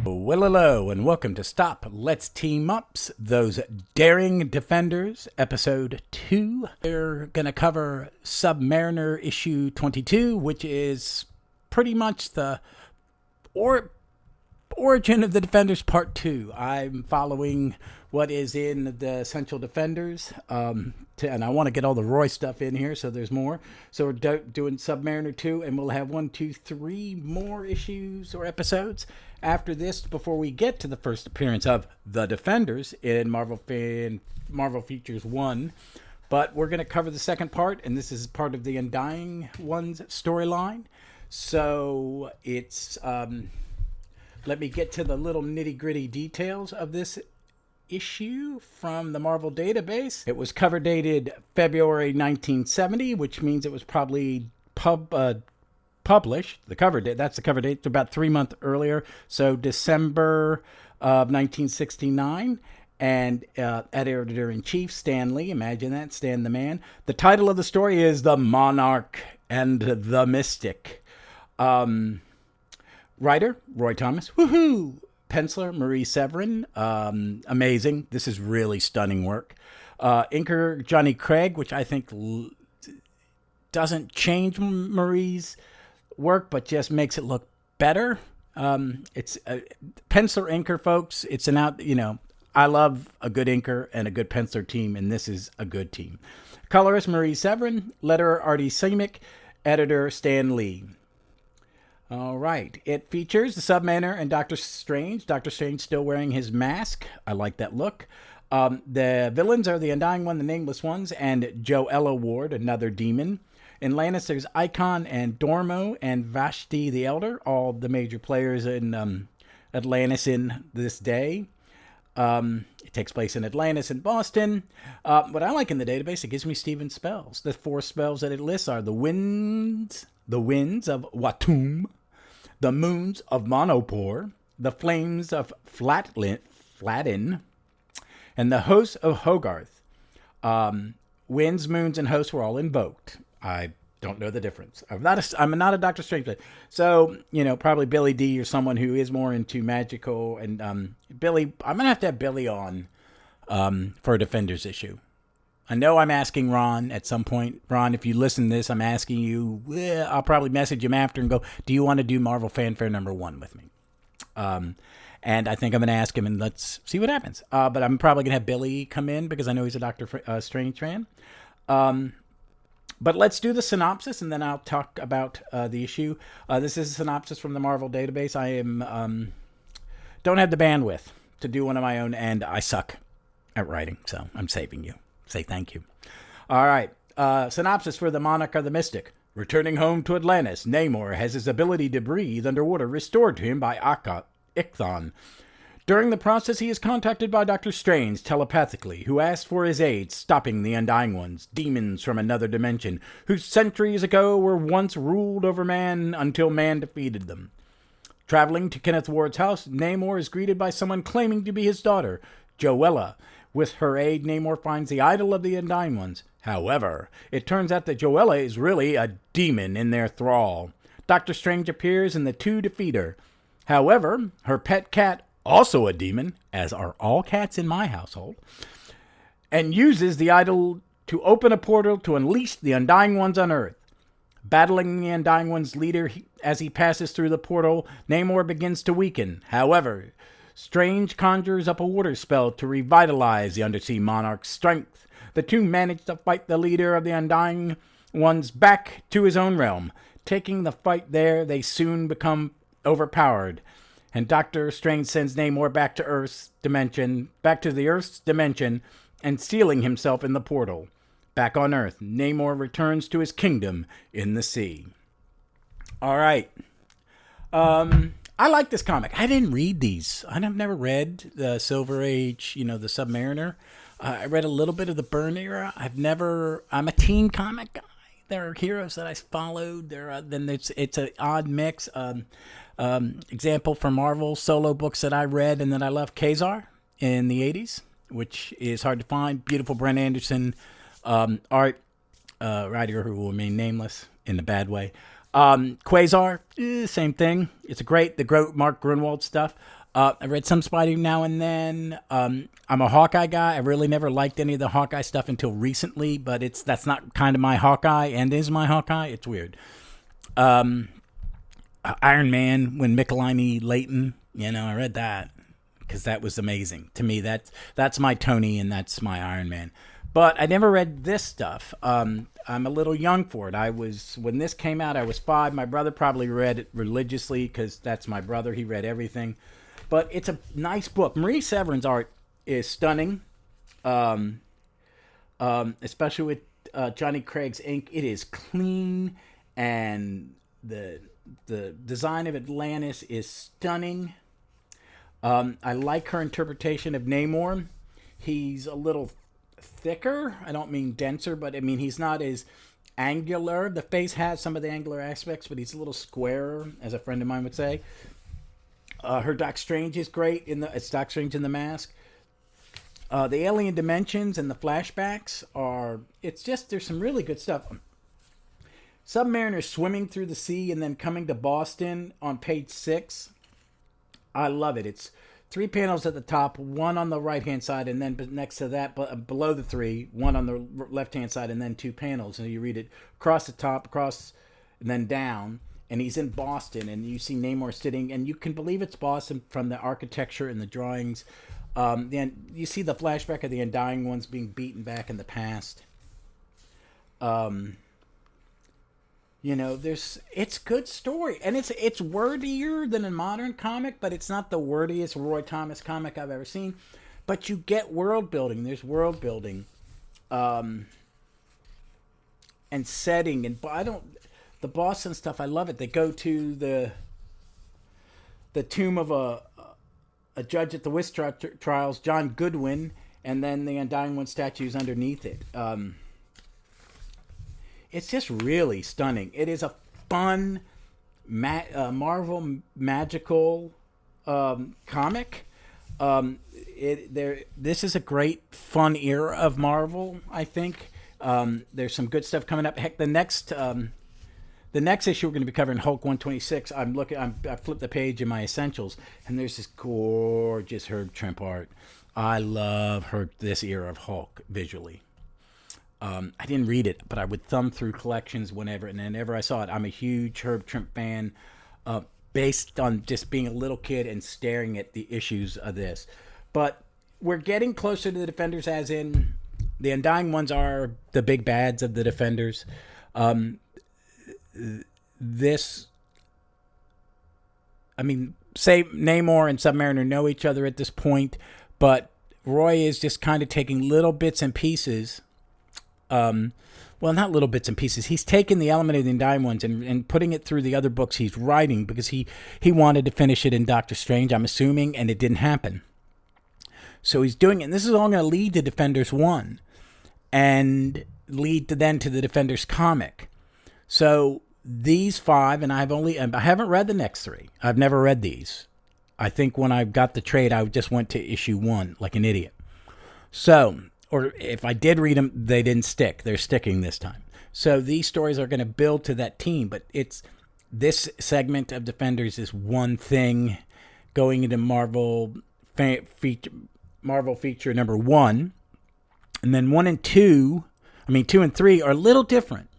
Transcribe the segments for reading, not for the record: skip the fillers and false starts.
Well, hello, and welcome to Stop Let's Team Ups, Those Daring Defenders, Episode 2. We're going to cover Submariner Issue 22, which is pretty much the origin of the Defenders Part 2. I'm following what is in the Essential Defenders, and I want to get all the Roy stuff in here, so there's more. So we're doing Submariner 2, and we'll have 1, 2, 3 more issues or episodes after this before we get to the first appearance of the Defenders in Marvel Features 1. But we're going to cover the second part, and this is part of the Undying Ones storyline. So it's... let me get to the little nitty-gritty details of this issue from the Marvel database. It was cover dated February 1970, which means it was probably published. The cover date, that's the cover date, about 3 months earlier. So December of 1969. And editor-in-chief Stan Lee, imagine that, Stan the Man. The title of the story is The Monarch and the Mystic. Writer, Roy Thomas. Woohoo! Penciler, Marie Severin. Amazing. This is really stunning work. Inker, Johnny Craig, which I think doesn't change Marie's work, but just makes it look better. It's penciler inker, folks. It's I love a good inker and a good penciler team, and this is a good team. Colorist, Marie Severin. Letterer, Artie Simek. Editor, Stan Lee. All right. It features the Submariner and Doctor Strange. Doctor Strange still wearing his mask. I like that look. The villains are the Undying One, the Nameless Ones, and Joella Ward, another demon. In Atlantis, there's Icon and Dormo and Vashti the Elder, all the major players in Atlantis in this day. It takes place in Atlantis and Boston. What I like in the database, it gives me Steven's spells. The 4 spells that it lists are the winds of Watum, the moons of Monopore, the flames of Flatin, and the hosts of Hogarth. Winds, moons, and hosts were all invoked. I don't know the difference. I'm not a Doctor Strange fan. So, probably Billy D or someone who is more into magical. And Billy, I'm going to have Billy on for a Defenders issue. I know I'm asking Ron at some point. Ron, if you listen to this, I'm asking you. I'll probably message him after and go, do you want to do Marvel Fanfare number 1 with me? And I think I'm going to ask him, and let's see what happens. But I'm probably going to have Billy come in because I know he's a Doctor Strange fan. But let's do the synopsis, and then I'll talk about the issue. This is a synopsis from the Marvel database. I don't have the bandwidth to do one of my own, and I suck at writing, so I'm saving you. Say thank you. All right. Synopsis for the Monarch of the Mystic. Returning home to Atlantis, Namor has his ability to breathe underwater restored to him by Ichthon. During the process, he is contacted by Doctor Strange telepathically, who asks for his aid stopping the Undying Ones, demons from another dimension, who centuries ago were once ruled over man until man defeated them. Traveling to Kenneth Ward's house, Namor is greeted by someone claiming to be his daughter, Joella. With her aid, Namor finds the idol of the Undying Ones. However, it turns out that Joella is really a demon in their thrall. Doctor Strange appears and the two defeat her. However, her pet cat, also a demon, as are all cats in my household, and uses the idol to open a portal to unleash the Undying Ones on Earth. Battling the Undying Ones leader as he passes through the portal, Namor begins to weaken. However, Strange conjures up a water spell to revitalize the Undersea Monarch's strength. The two manage to fight the leader of the Undying Ones back to his own realm. Taking the fight there, they soon become overpowered. And Doctor Strange sends Namor back to the Earth's dimension, and sealing himself in the portal. Back on Earth, Namor returns to his kingdom in the sea. All right. I like this comic. I didn't read these. I've never read the Silver Age, the Submariner. I read a little bit of the Byrne era. I'm a teen comic guy. There are heroes that I followed. Then it's an odd mix. Example for Marvel solo books that I read and that I love, Kazar in the 80s, which is hard to find. Beautiful Brent Anderson art, writer who will remain nameless in a bad way. Quasar, same thing. It's the Mark Grunwald stuff. I read some Spidey now and then. I'm a Hawkeye guy. I really never liked any of the Hawkeye stuff until recently, but that's not kind of my Hawkeye and is my Hawkeye. It's weird. Iron Man, when Michelini Leighton, I read that because that was amazing. To me, that's my Tony and that's my Iron Man. But I never read this stuff. I'm a little young for it. When this came out, I was 5. My brother probably read it religiously because that's my brother. He read everything. But it's a nice book. Marie Severin's art is stunning, especially with Johnny Craig's ink. It is clean, and the design of Atlantis is stunning. I like her interpretation of Namor. He's a little thicker. I don't mean denser, but I mean he's not as angular. The face has some of the angular aspects, but he's a little squarer, as a friend of mine would say. Her Doc Strange is great. It's Doc Strange in the Mask. The alien dimensions and the flashbacks there's some really good stuff. Submariners swimming through the sea and then coming to Boston on page 6. I love it. It's 3 panels at the top, 1 on the right-hand side, and then next to that, below the 3, 1 on the left-hand side, and then 2 panels. And you read it across the top, across, and then down. And he's in Boston, and you see Namor sitting, and you can believe it's Boston from the architecture and the drawings. Then you see the flashback of the Undying Ones being beaten back in the past. It's good story, and it's wordier than a modern comic, but it's not the wordiest Roy Thomas comic I've ever seen. But you get world building. There's world building, and setting, and the Boston stuff. I love it. They go to the tomb of a judge at the witch trials, John Goodwin, and then the Undying One statues underneath it. It's just really stunning. It is a fun Marvel magical comic. This is a great fun era of Marvel, I think. There's some good stuff coming up. Heck, the next issue we're going to be covering, Hulk 126. I flipped the page in my essentials, and there's this gorgeous Herb Trimp art. I love this era of Hulk visually. I didn't read it, but I would thumb through collections whenever I saw it. I'm a huge Herb Trimp fan, based on just being a little kid and staring at the issues of this. But we're getting closer to the Defenders, as in the Undying Ones are the big bads of the Defenders. Say Namor and Submariner know each other at this point, but Roy is just kind of taking little bits and pieces. Not little bits and pieces. He's taken the element of the Undying Ones and putting it through the other books he's writing, because he wanted to finish it in Doctor Strange, I'm assuming, and it didn't happen. So he's doing it, and this is all going to lead to Defenders 1 and lead to the Defenders comic. So these 5, and I haven't read the next 3. I've never read these. I think when I got the trade, I just went to issue 1 like an idiot. So, or if I did read them, they didn't stick. They're sticking this time. So these stories are going to build to that team, but this segment of Defenders is one thing going into Marvel feature number 1, and then 2 and 3 are a little different.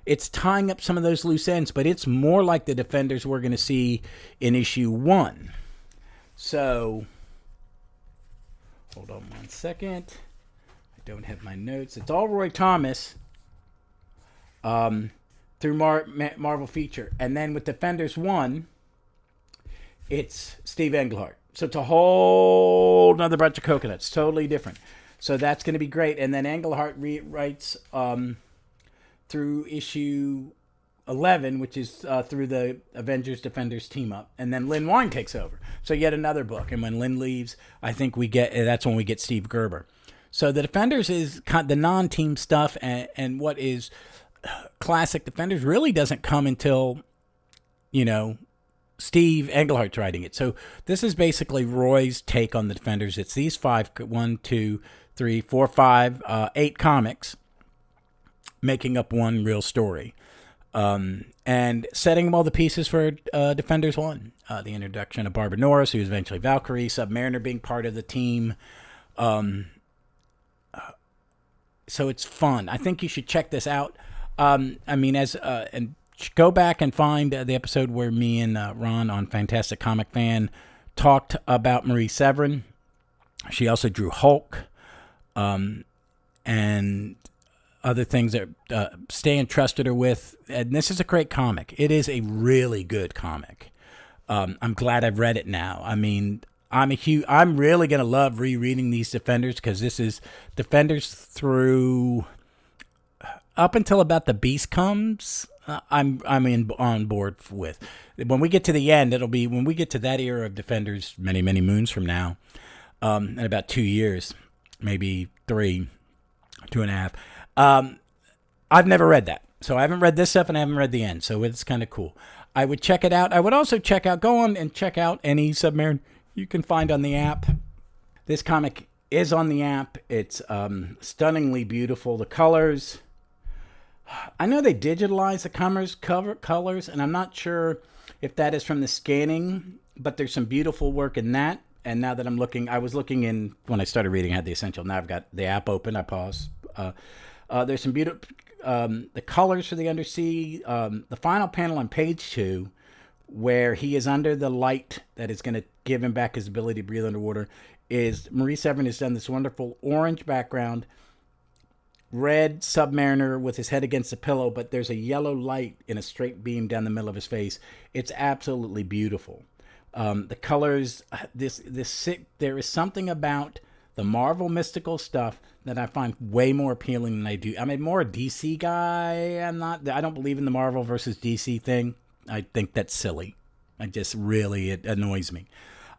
It's tying up some of those loose ends, but it's more like the Defenders we're going to see in issue 1. So, hold on one second. I don't have my notes. It's all Roy Thomas through Marvel feature. And then with Defenders 1, it's Steve Englehart. So it's a whole another bunch of coconuts. Totally different. So that's going to be great. And then Englehart writes through issue 11, which is through the Avengers Defenders team up, and then Lynn Wein takes over. So yet another book, and when Lynn leaves, I think that's when we get Steve Gerber. So the Defenders is the non-team stuff, and what is classic Defenders really doesn't come until Steve Englehart's writing it. So this is basically Roy's take on the Defenders. It's these 5, 1, 2, 3, 4, 5, 8 comics making up one real story. and setting all the pieces for Defenders 1. The introduction of Barbara Norris, who was eventually Valkyrie, Submariner being part of the team. So it's fun. I think you should check this out. And go back and find the episode where me and Ron on Fantastic Comic Fan talked about Marie Severin. She also drew Hulk, and other things that Stan trusted her with. And this is a great comic. It is a really good comic. I'm glad I've read it now. I mean, I'm really going to love rereading these Defenders, because this is Defenders through up until about the Beast comes. I'm on board with. When we get to the end, it'll be when we get to that era of Defenders many, many moons from now, in about 2 years, maybe 3, 2.5. I've never read that. So I haven't read this stuff and I haven't read the end. So it's kind of cool. I would check it out. I would also go on and check out any Submariner you can find on the app. This comic is on the app. It's stunningly beautiful. The colors, I know they digitalized the colors, and I'm not sure if that is from the scanning, but there's some beautiful work in that. And now that I'm looking, I was looking in when I started reading, I had the Essential. Now I've got the app open. I pause. There's some beautiful, the colors for the Undersea. The final panel on page 2, where he is under the light that is going to give him back his ability to breathe underwater, is Marie Severin has done this wonderful orange background, red Submariner with his head against the pillow, but there's a yellow light in a straight beam down the middle of his face. It's absolutely beautiful. The colors, there is something about the Marvel mystical stuff that I find way more appealing than I do. I'm more a DC guy. I don't believe in the Marvel versus DC thing. I think that's silly. It annoys me.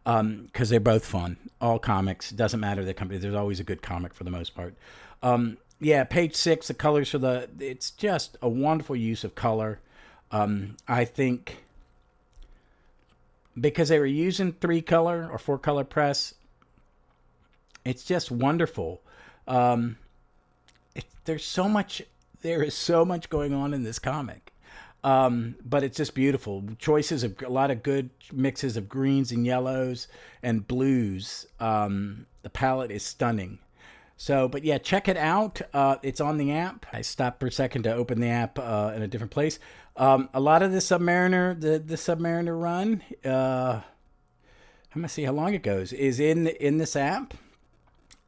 Because they're both fun. All comics, doesn't matter the company. There's always a good comic for the most part. Page 6, the colors it's just a wonderful use of color. I think because they were using 3-color or 4-color press, it's just wonderful. There is so much going on in this comic. But it's just beautiful. Choices of a lot of good mixes of greens and yellows and blues. The palette is stunning. So, but yeah, check it out. It's on the app. I stopped for a second to open the app in a different place. A lot of the Submariner, the Submariner run, I'm gonna see how long it goes, is in this app.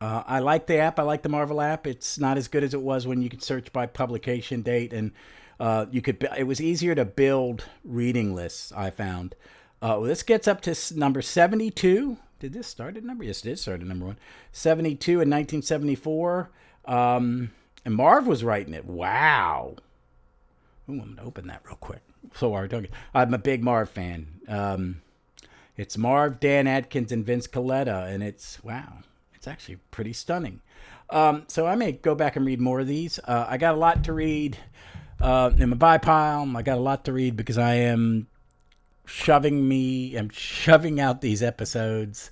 I like the app. I like the Marvel app. It's not as good as it was when you could search by publication date, and it was easier to build reading lists, I found. This gets up to number 72. Did this start at number? Yes, it did start at number 1. 72 in 1974. And Marv was writing it. Wow. Ooh, I'm going to open that real quick. So are we talking? I'm a big Marv fan. It's Marv, Dan Adkins, and Vince Coletta, and it's actually pretty stunning. So I may go back and read more of these. I got a lot to read in my buy pile. I got a lot to read because I am shoving out these episodes,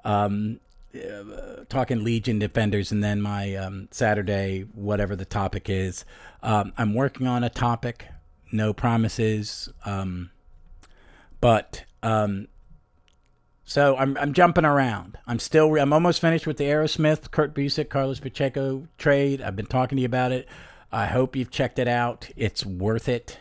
talking Legion Defenders, and then my Saturday, whatever the topic is. I'm working on a topic, no promises, but so I'm jumping around. I'm almost finished with the Aerosmith, Kurt Busiek, Carlos Pacheco trade. I've been talking to you about it. I hope you've checked it out. It's worth it.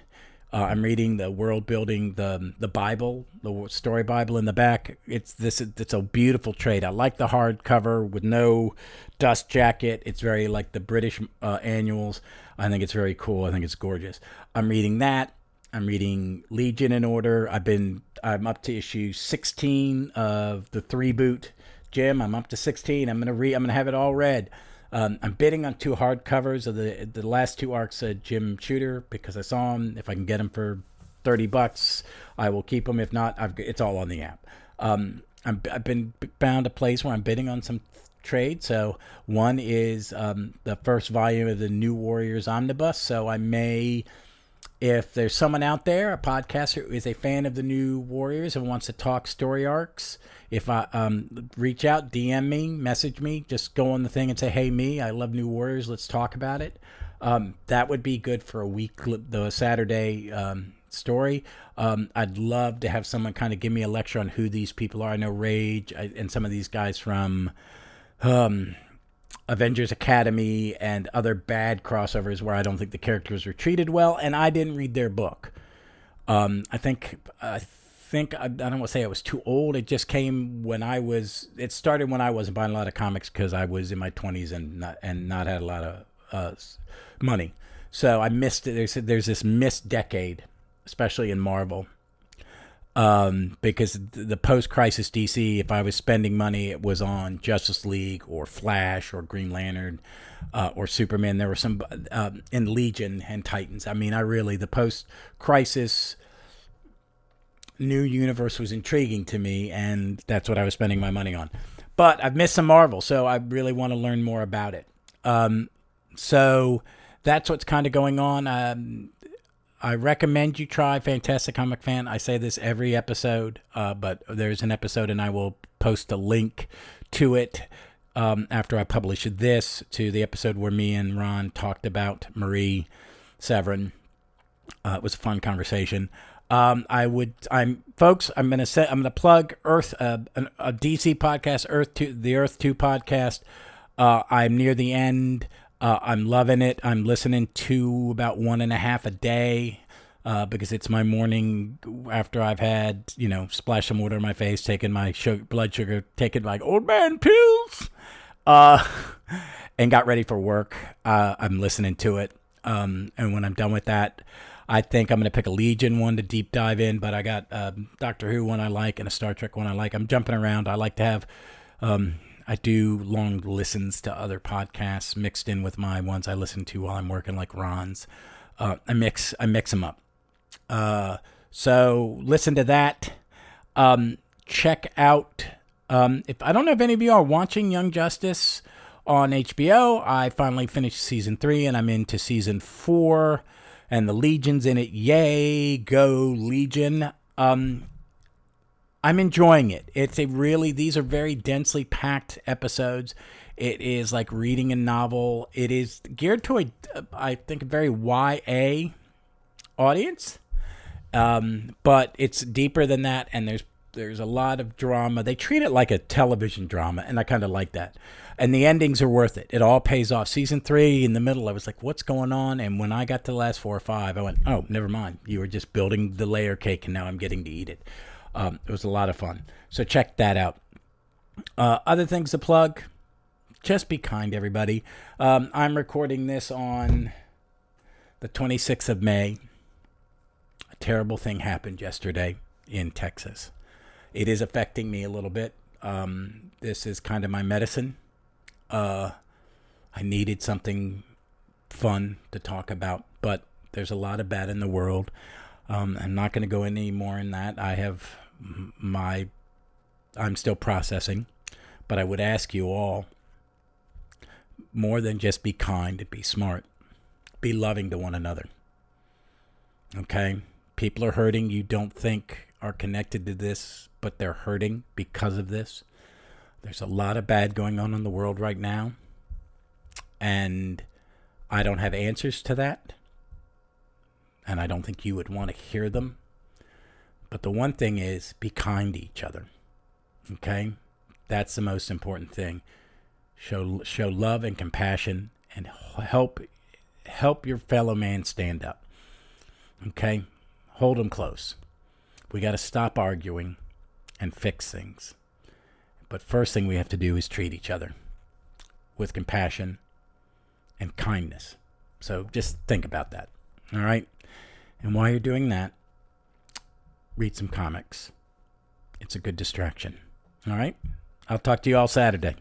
I'm reading the world building, the Bible, the story Bible in the back. It's a beautiful trade. I like the hardcover with no dust jacket. It's very like the British annuals. I think it's very cool. I think it's gorgeous. I'm reading that. I'm reading Legion in order. I'm up to issue 16 of the 3-boot. Jim, I'm up to 16. I'm gonna have it all read. I'm bidding on 2 hardcovers of the last 2 arcs of Jim Shooter because I saw them. If I can get them for $30, I will keep them. If not, it's all on the app. I've been found a place where I'm bidding on some trades. So one is the first volume of the New Warriors Omnibus. So I may, if there's someone out there, a podcaster who is a fan of the New Warriors and wants to talk story arcs, if I reach out, DM me, message me, just go on the thing and say, hey, I love New Warriors. Let's talk about it. That would be good for a week, the Saturday story. I'd love to have someone kind of give me a lecture on who these people are. I know Rage and some of these guys from Avengers Academy and other bad crossovers where I don't think the characters were treated well, and I didn't read their book. I think I don't want to say I was too old. It just came it started when I wasn't buying a lot of comics because I was in my 20s and not had a lot of money. So I missed it. There's this missed decade, especially in Marvel. Because the post-crisis DC, if I was spending money, it was on Justice League or Flash or Green Lantern or Superman. There were some in Legion and Titans. I mean, the post-crisis new universe was intriguing to me, and that's what I was spending my money on. But I've missed some Marvel, so I really want to learn more about it. So that's what's kind of going on. I recommend you try Fantastic Comic Fan. I say this every episode, but there's an episode, and I will post a link to it after I publish this, to the episode where me and Ron talked about Marie Severin. It was a fun conversation. I'm gonna plug Earth, a DC podcast, the Earth 2 podcast. I'm near the end. I'm loving it. I'm listening to about 1.5 a day because it's my morning after I've had, splash some water in my face, taken my blood sugar, taken my old man pills, and got ready for work. I'm listening to it. And when I'm done with that, I think I'm going to pick a Legion one to deep dive in, but I got Doctor Who one I like and a Star Trek one I like. I'm jumping around. I like to have... I do long listens to other podcasts mixed in with my ones I listen to while I'm working, like Ron's. I mix them up. So listen to that. Check out, if I don't know if any of you are watching Young Justice on HBO. I finally finished season 3 and I'm into season 4, and the Legion's in it. Yay, go Legion. I'm enjoying it. These are very densely packed episodes. It is like reading a novel. It is geared to I think, a very YA audience. But it's deeper than that, and there's a lot of drama. They treat it like a television drama, and I kind of like that. And the endings are worth it. It all pays off. Season 3, in the middle, I was like, what's going on? And when I got to the last 4 or 5, I went, oh, never mind. You were just building the layer cake, and now I'm getting to eat it. It was a lot of fun. So check that out. Other things to plug. Just be kind, everybody. I'm recording this on the 26th of May. A terrible thing happened yesterday in Texas. It is affecting me a little bit. This is kind of my medicine. I needed something fun to talk about, but there's a lot of bad in the world. I'm not going to go any more in that. I'm still processing, but I would ask you all, more than just be kind, be smart, be loving to one another. Okay? People are hurting you don't think are connected to this, but they're hurting because of this. There's a lot of bad going on in the world right now, and I don't have answers to that, and I don't think you would want to hear them. But the one thing is, be kind to each other. Okay? That's the most important thing. Show love and compassion, and help your fellow man stand up. Okay? Hold them close. We got to stop arguing and fix things. But first thing we have to do is treat each other with compassion and kindness. So just think about that. All right? And while you're doing that, read some comics. It's a good distraction. All right? I'll talk to you all Saturday.